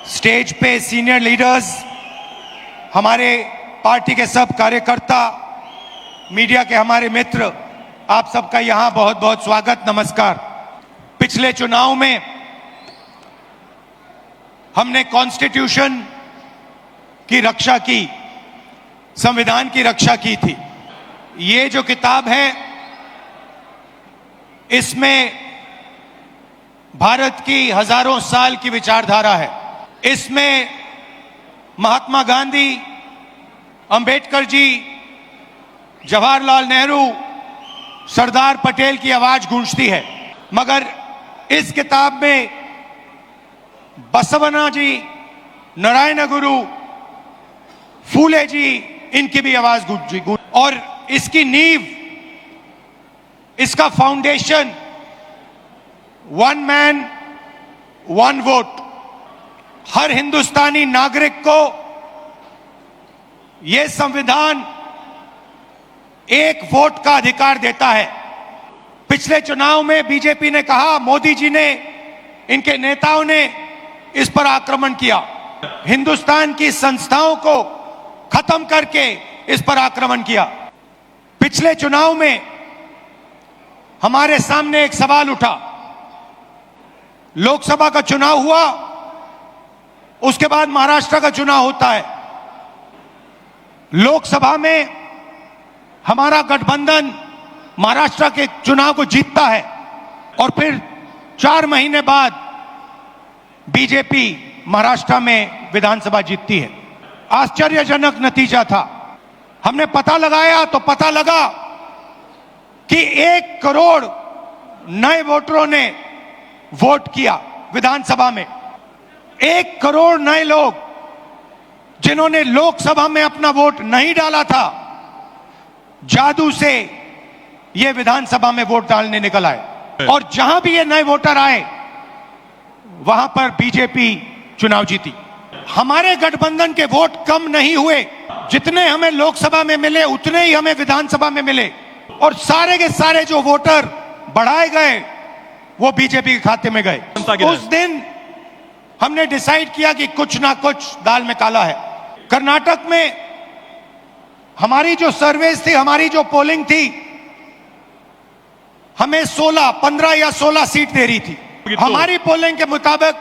Stage पे senior leaders, हमारे party के सब कार्यकर्ता, मीडिया के हमारे मित्र, आप सबका यहां बहुत बहुत स्वागत, नमस्कार। पिछले चुनाव में हमने कॉन्स्टिट्यूशन की रक्षा की, संविधान की रक्षा की थी। ये जो किताब है, इसमें भारत की हजारों साल की विचारधारा है। इसमें महात्मा गांधी, अंबेडकर जी, जवाहरलाल नेहरू, सरदार पटेल की आवाज गूंजती है, मगर इस किताब में बसवण्णा जी, नारायण गुरु, फूले जी, इनकी भी आवाज गूंजी। और इसकी नींव, इसका foundation one man one vote. हर हिंदुस्तानी नागरिक को यह संविधान एक वोट का अधिकार देता है। पिछले चुनाव में बीजेपी ने कहा, मोदी जी ने, इनके नेताओं ने इस पर आक्रमण किया, हिंदुस्तान की संस्थाओं को खत्म करके इस पर आक्रमण किया। पिछले चुनाव में हमारे सामने एक सवाल उठा। लोकसभा का चुनाव हुआ, उसके बाद महाराष्ट्र का चुनाव होता है। लोकसभा में हमारा गठबंधन महाराष्ट्र के चुनाव को जीतता है और फिर 4 महीने बाद बीजेपी महाराष्ट्र में विधानसभा जीतती है। आश्चर्यजनक नतीजा था। हमने पता लगाया तो पता लगा कि 1 करोड़ नए वोटरों ने वोट किया विधानसभा में। 1 करोड़ नए लोग, जिन्होंने लोकसभा में अपना वोट नहीं डाला था, जादू से ये विधानसभा में वोट डालने निकल आए। और जहां भी ये नए वोटर आए, वहां पर बीजेपी चुनाव जीती। हमारे गठबंधन के वोट कम नहीं हुए, जितने हमें लोकसभा में मिले उतने ही हमें विधानसभा में मिले। और सारे के सारे जो वोटर बढ़ाए गए, वो बीजेपी के खाते में गए। उस दिन हमने डिसाइड किया कि कुछ ना कुछ दाल में काला है। कर्नाटक में हमारी जो सर्वेस थी, हमारी जो पोलिंग थी, हमें 15 या 16 सीट दे रही थी। हमारी पोलिंग के मुताबिक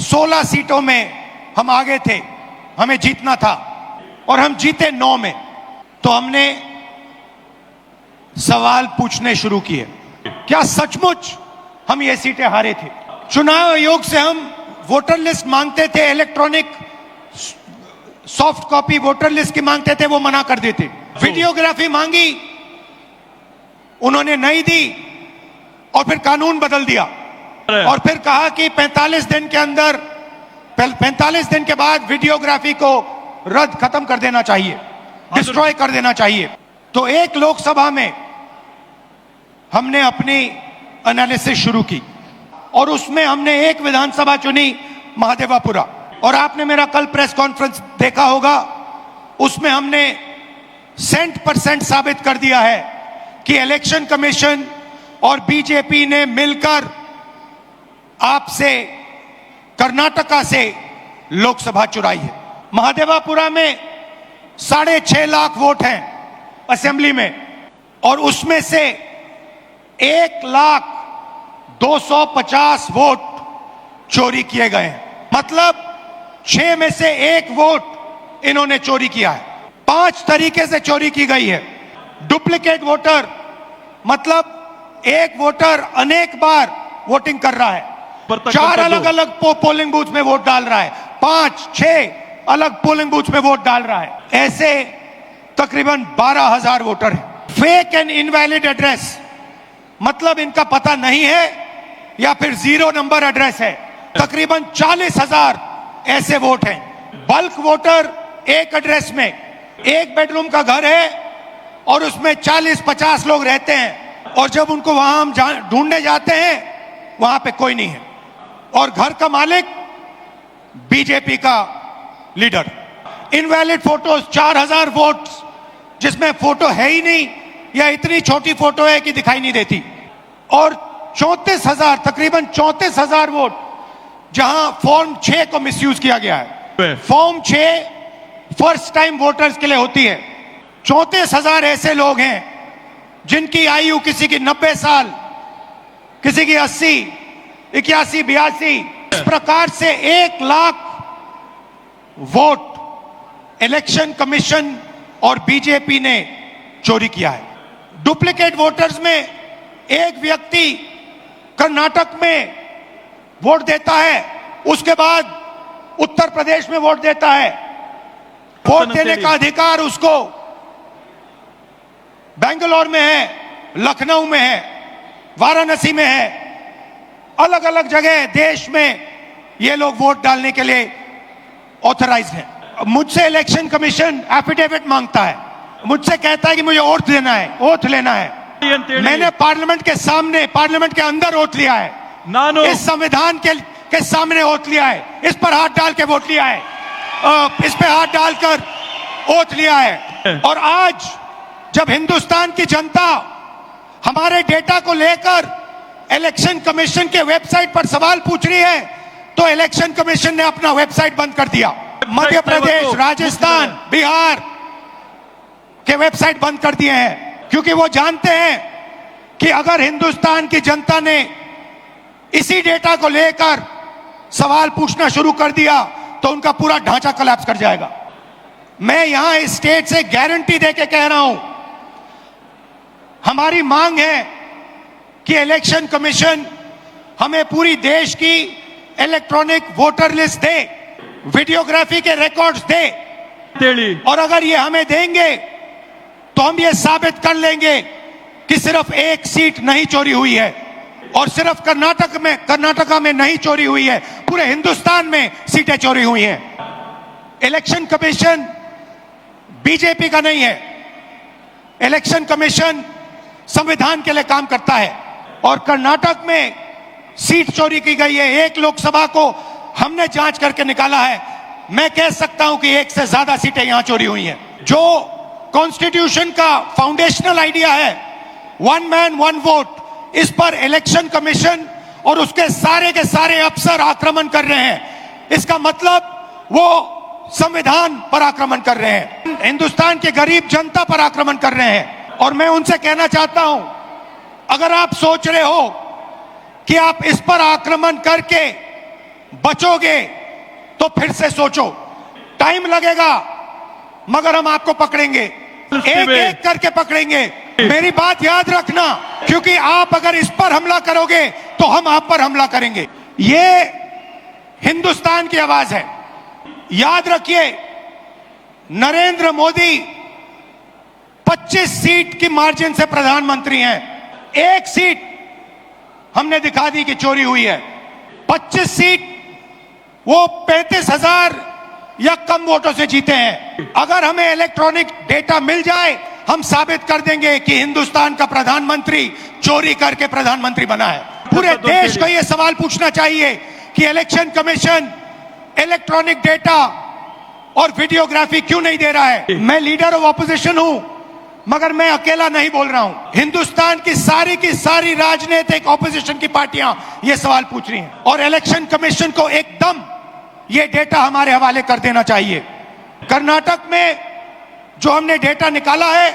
16 सीटों में हम आगे थे, हमें जीतना था और हम जीते 9 में। तो हमने सवाल पूछने शुरू किए, क्या सचमुच हम ये सीटें हारे थे? चुनाव आयोग से हम वोटर लिस्ट मांगते थे, electronic soft copy voter list की मांगते थे, वो मना कर देते। वीडियोग्राफी मांगी, उन्होंने नहीं दी और फिर कानून बदल दिया और फिर कहा कि 45 दिन के अंदर, 45 दिन के बाद वीडियोग्राफी को रद्द, खत्म कर देना चाहिए, डिस्ट्रॉय कर देना चाहिए। तो एक लोकसभा में हमने अपनी एनालिसिस शुरू की और उसमें हमने एक विधानसभा चुनी, महादेवापुरा। और आपने मेरा कल प्रेस कॉन्फ्रेंस देखा होगा, उसमें हमने 100% साबित कर दिया है कि इलेक्शन कमीशन और बीजेपी ने मिलकर आपसे, कर्नाटका से लोकसभा चुराई है। महादेवापुरा में 6.5 लाख वोट हैं असेंबली में, और उसमें से 1,250,000 वोट चोरी किए गए हैं। मतलब 6 में से 1 वोट इन्होंने चोरी किया है। 5 तरीके से चोरी की गई है। डुप्लीकेट वोटर, मतलब एक वोटर अनेक बार वोटिंग कर रहा है, 4 अलग अलग पोलिंग बूथ में वोट डाल रहा है, 5-6 अलग पोलिंग बूथ में वोट डाल रहा है। ऐसे तकरीबन 12,000 वोटर हैं। फेक एंड इनवैलिड एड्रेस, मतलब इनका पता नहीं है या फिर 0 नंबर एड्रेस है। तकरीबन 40,000 ऐसे वोट हैं। बल्क वोटर, एक एड्रेस में 1 बेडरूम का घर है और उसमें 40-50 लोग रहते हैं, और जब उनको वहां हम ढूंढने जाते हैं, वहां पे कोई नहीं है और घर का मालिक बीजेपी का लीडर। इनवैलिड फोटोज, 4,000 वोट जिसमें फोटो है ही नहीं या इतनी छोटी फोटो है कि दिखाई नहीं देती, और 34,000, तकरीबन 34,000 वोट जहां फॉर्म 6 को मिसयूज किया गया है। फॉर्म 6 फर्स्ट टाइम वोटर्स के लिए होती है। 34,000 ऐसे लोग हैं जिनकी आयु किसी की 90 साल, किसी की 80, 81, 82, इस प्रकार से 1 लाख वोट इलेक्शन कमीशन और बीजेपी ने चोरी किया है। डुप्लीकेट वोटर्स में एक व्यक्ति कर्नाटक में वोट देता है, उसके बाद उत्तर प्रदेश में वोट देता है। वोट देने का अधिकार उसको बेंगलोर में है, लखनऊ में है, वाराणसी में है, अलग अलग जगह देश में ये लोग वोट डालने के लिए ऑथराइज हैं। मुझसे इलेक्शन कमीशन एफिडेविट मांगता है, मुझसे कहता है कि मुझे ओथ देना है, ओथ लेना है। मैंने पार्लियामेंट के सामने, पार्लियामेंट के अंदर ओथ लिया है, इस संविधान के सामने ओथ लिया है, इस पर हाथ डाल के वोट लिया है, इस पे हाथ डालकर ओथ लिया है। और आज जब हिंदुस्तान की जनता हमारे डेटा को लेकर इलेक्शन कमीशन के वेबसाइट पर सवाल पूछ रही है, तो इलेक्शन कमीशन ने अपना वेबसाइट बंद कर दिया। मध्य प्रदेश, राजस्थान, बिहार के वेबसाइट बंद कर दिए हैं, क्योंकि वो जानते हैं कि अगर हिंदुस्तान की जनता ने इसी डेटा को लेकर सवाल पूछना शुरू कर दिया तो उनका पूरा ढांचा कोलैप्स कर जाएगा। मैं यहां इस स्टेट से गारंटी देके कह रहा हूं, हमारी मांग है कि इलेक्शन कमीशन हमें पूरी देश की इलेक्ट्रॉनिक वोटर लिस्ट दे, वीडियोग्राफी के रिकॉर्ड्स दे, और अगर ये हमें देंगे तो हम ये साबित कर लेंगे कि सिर्फ एक सीट नहीं चोरी हुई है, और सिर्फ कर्नाटका में नहीं चोरी हुई है, पूरे हिंदुस्तान में सीटें चोरी हुई हैं। इलेक्शन कमीशन बीजेपी का नहीं है, इलेक्शन कमीशन संविधान के लिए काम करता है। और कर्नाटक में सीट चोरी की गई है, एक लोकसभा को हमने जांच करके निकाला है। मैं कह सकता हूं कि 1 से ज्यादा सीटें यहां चोरी हुई हैं। जो कॉन्स्टिट्यूशन का फाउंडेशनल आइडिया है, 1 मैन 1 वोट, इस पर इलेक्शन कमीशन और उसके सारे अफसर आक्रमण कर रहे हैं। इसका मतलब वो संविधान पर आक्रमण कर रहे हैं, हिंदुस्तान के गरीब जनता पर आक्रमण कर रहे हैं। और मैं उनसे कहना चाहता हूं, अगर आप सोच रहे हो कि आप इस पर आक्रमण करके बचोगे तो फिर से सोचो, टाइम लगेगा मगर हम आपको पकड़ेंगे, एक एक करके पकड़ेंगे। मेरी बात याद रखना, क्योंकि आप अगर इस पर हमला करोगे तो हम आप पर हमला करेंगे। ये हिंदुस्तान की आवाज है, याद रखिए। नरेंद्र मोदी 25 सीट की मार्जिन से प्रधानमंत्री हैं। एक सीट हमने दिखा दी कि चोरी हुई है, 25 सीट वो 35,000 या कम वोटों से जीते हैं। अगर हमें इलेक्ट्रॉनिक डेटा मिल जाए, हम साबित कर देंगे कि हिंदुस्तान का प्रधानमंत्री चोरी करके प्रधानमंत्री बना है। पूरे देश को यह सवाल पूछना चाहिए कि इलेक्शन कमीशन इलेक्ट्रॉनिक डेटा और वीडियोग्राफी क्यों नहीं दे रहा है। मैं लीडर ऑफ ऑपोजिशन हूं, मगर मैं अकेला नहीं बोल रहा हूं। हिंदुस्तान की सारी राजनीतिक ऑपोजिशन की पार्टियां ये सवाल पूछ रही हैं, और इलेक्शन कमीशन को एकदम ये डेटा हमारे हवाले कर देना चाहिए। कर्नाटक में जो हमने डेटा निकाला है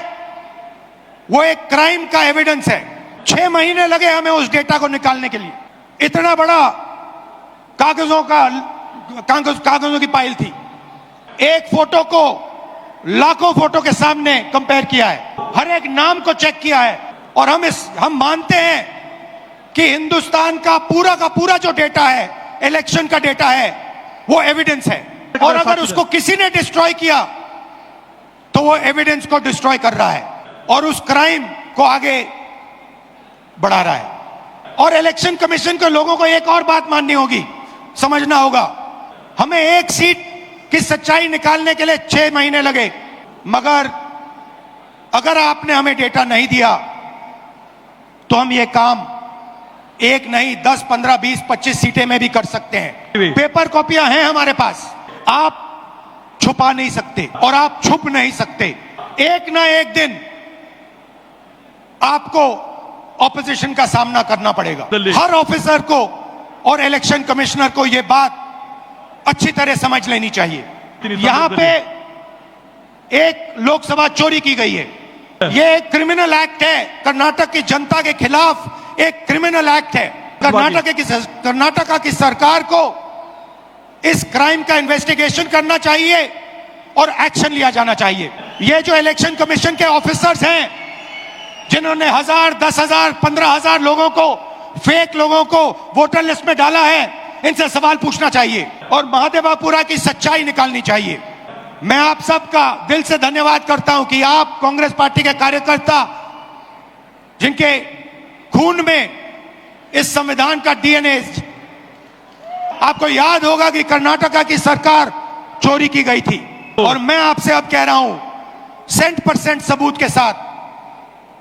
वो एक क्राइम का एविडेंस है। 6 महीने लगे हमें उस डेटा को निकालने के लिए। इतना बड़ा कागजों की पाइल थी। एक फोटो को लाखों फोटो के सामने कंपेयर किया है, हर एक नाम को चेक किया है, और हम मानते हैं कि हिंदुस्तान का पूरा जो डेटा है, इलेक्शन का डेटा है, वो एविडेंस है। और अगर उसको किसी ने डिस्ट्रॉय किया तो वो एविडेंस को डिस्ट्रॉय कर रहा है और उस क्राइम को आगे बढ़ा रहा है। और इलेक्शन कमीशन के लोगों को एक और बात माननी होगी, समझना होगा। हमें एक सीट की सच्चाई निकालने के लिए 6 महीने लगे, मगर अगर आपने हमें डेटा नहीं दिया तो हम ये काम 1 नहीं 10, 15, 20, 25 सीटें में भी कर सकते हैं। पेपर कॉपियां हैं हमारे पास, आप छुपा नहीं सकते और आप छुप नहीं सकते। एक ना एक दिन आपको ऑपोजिशन का सामना करना पड़ेगा। हर ऑफिसर को और इलेक्शन कमिश्नर को यह बात अच्छी तरह समझ लेनी चाहिए। यहां पे एक लोकसभा चोरी की गई है, यह एक क्रिमिनल एक्ट है, कर्नाटक की जनता के खिलाफ एक क्रिमिनल एक्ट है। कर्नाटका की सरकार को इस क्राइम का इन्वेस्टिगेशन करना चाहिए और एक्शन लिया जाना चाहिए। ये जो इलेक्शन कमीशन के ऑफिसर्स हैं जिन्होंने 1000, 10,000, 15,000 लोगों को, फेक लोगों को वोटर लिस्ट में डाला है, इनसे सवाल पूछना चाहिए और महादेवापुरा की सच्चाई निकालनी चाहिए। मैं आप सबका दिल से धन्यवाद करता हूं कि आप कांग्रेस पार्टी के कार्यकर्ता जिनके खून में इस संविधान का डीएनए, आपको याद होगा कि कर्नाटका की सरकार चोरी की गई थी और मैं आपसे अब कह रहा हूं 100% सबूत के साथ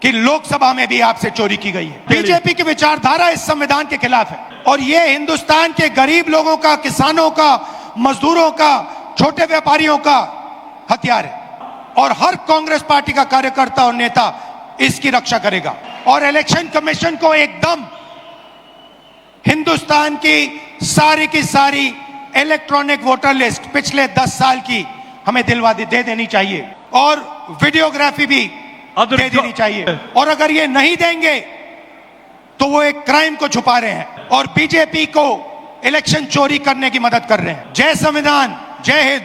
कि लोकसभा में भी आपसे चोरी की गई है। बीजेपी की विचारधारा इस संविधान के खिलाफ है और यह हिंदुस्तान के गरीब लोगों का, किसानों का, मजदूरों का, छोटे व्यापारियों का हथियार है और हर कांग्रेस पार्टी का कार्यकर्ता और नेता इसकी रक्षा करेगा। और इलेक्शन कमीशन को एकदम हिंदुस्तान की सारी इलेक्ट्रॉनिक वोटर लिस्ट पिछले 10 साल की हमें दे देनी चाहिए और वीडियोग्राफी भी दे देनी चाहिए। और अगर ये नहीं देंगे तो वो एक क्राइम को छुपा रहे हैं और बीजेपी को इलेक्शन चोरी करने की मदद कर रहे हैं। जय संविधान, जय हिंद।